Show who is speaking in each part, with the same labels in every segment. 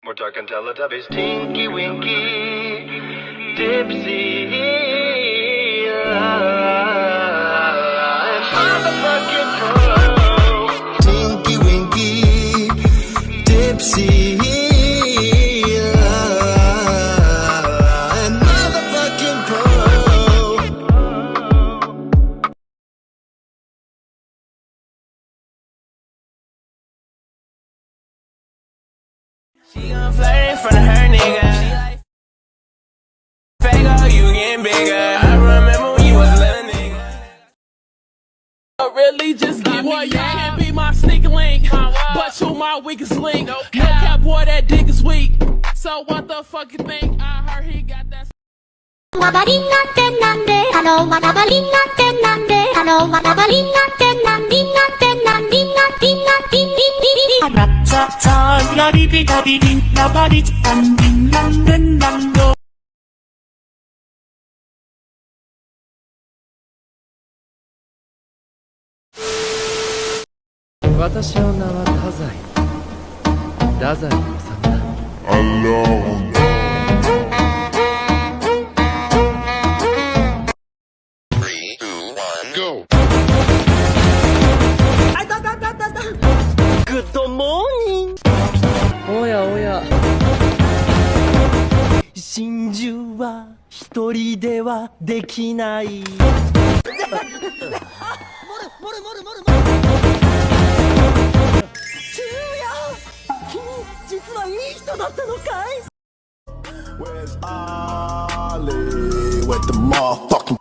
Speaker 1: We're talking Teletubbies, Tinky Winky, Dipsy, and motherfucking Pro. Tinky Winky, Dipsy, and motherfucking Pro.
Speaker 2: She gon' flirt in front of her nigga. She like Fago, you getting bigger. I remember when you was a little nigga.
Speaker 3: Really just give me you can't be my sneaker link, but you my weakest link. No cap, boy, that dick is weak. So what the fuck you think? I heard he got that.
Speaker 4: わばりんなんてなんでわらばりんなんてなんでわらばりんなんてなんりんなんてなんりんなんりんなんりんりんりんりん
Speaker 5: Harap sa lari-bida-biding Nabalit-anding lang din lang do
Speaker 6: 私の名は太宰太宰治だ。
Speaker 1: 3, 2, 1, go. Good morning.
Speaker 6: おやおや、
Speaker 7: 真珠は一人ではできない。君実はいい人だったのかい？
Speaker 8: Where's Ollie with the motherfucking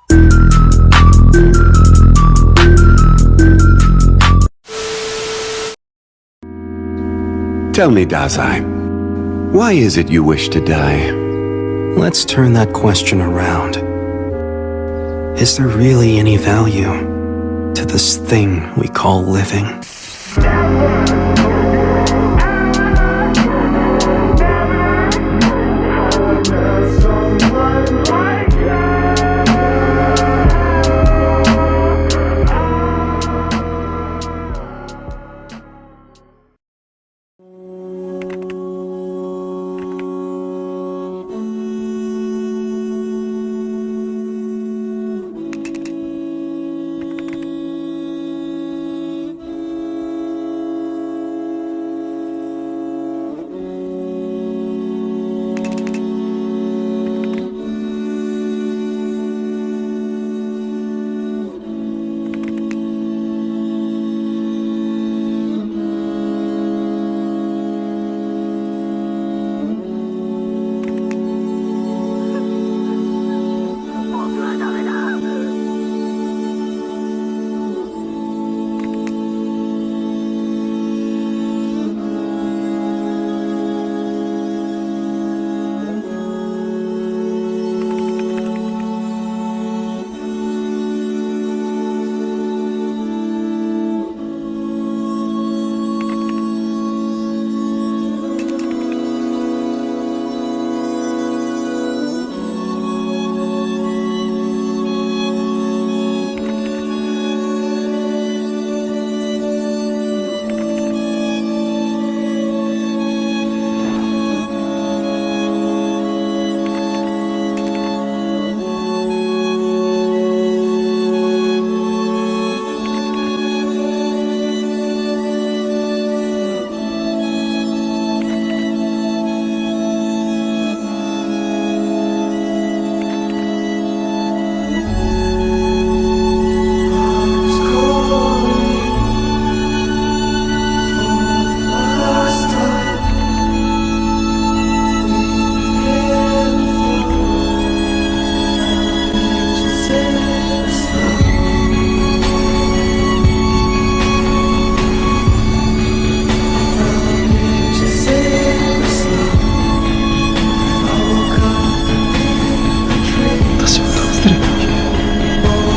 Speaker 9: Tell me, Dazai, why is it you wish to die?
Speaker 10: Let's turn that question around. Is there really any value to this thing we call living?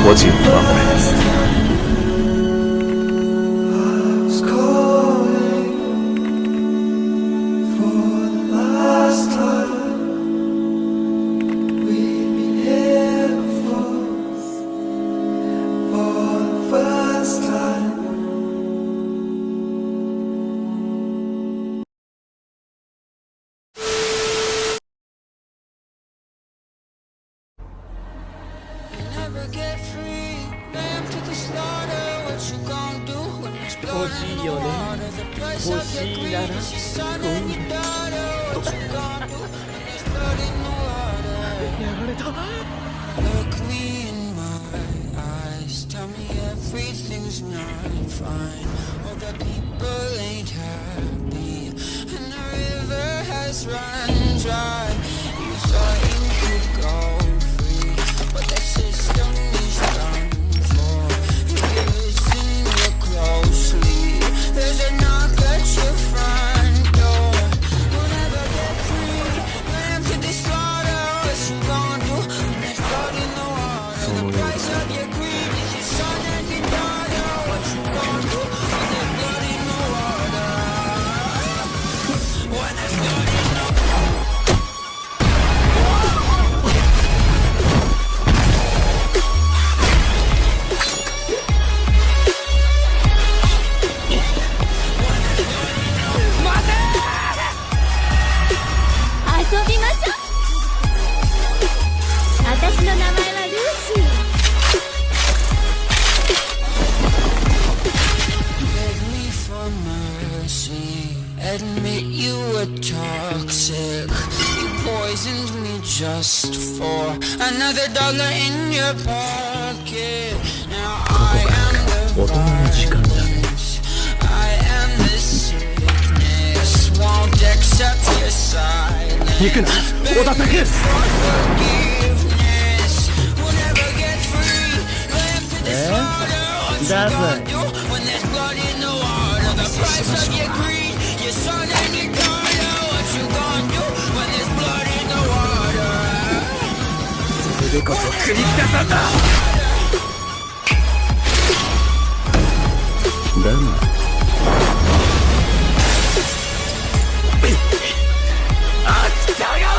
Speaker 9: What's your problem?
Speaker 7: 欲しいよね欲しいならやられた
Speaker 2: Look me in my eyes, tell me everything's not fine. All the people ain't happy, and the river has run dry. You thought you could go free, but the system is done for. If you listen real closely, there's a knock at your front door. You'll never get free, lamb to the slaughter. What you gonna do when there's blood in the water? The price of your greed is your son and your daughter. What you gonna do when there's blood in the water? When there's blood in the admit you were toxic. You poisoned me just for another dollar in your pocket. Now I am the virus, I am the sickness. Won't accept your silence. Beg for forgiveness. We'll never get free. Lamb to the slaughter. What you gonna do when there's blood in the water? The price of your greed. Your son and your daughter, what you gonna do when there's blood in the water?
Speaker 7: それこそ国北さんだ
Speaker 10: だが
Speaker 7: 芥川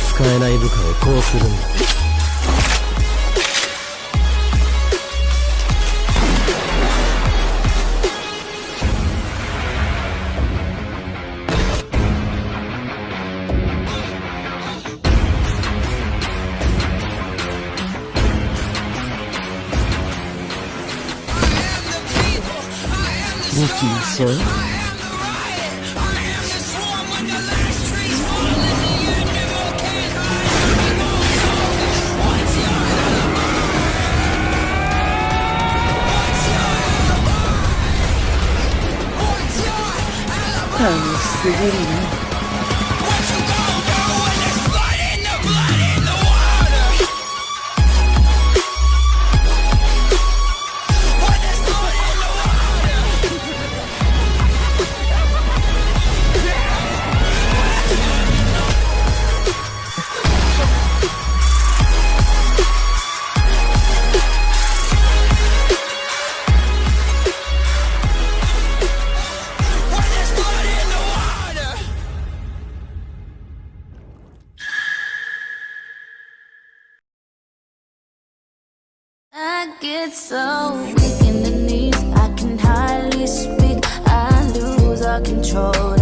Speaker 7: 使えない部下をこうするんだ
Speaker 6: ごきなさい楽しすぎるね
Speaker 4: I get so weak in the knees, I can hardly speak. I lose all control.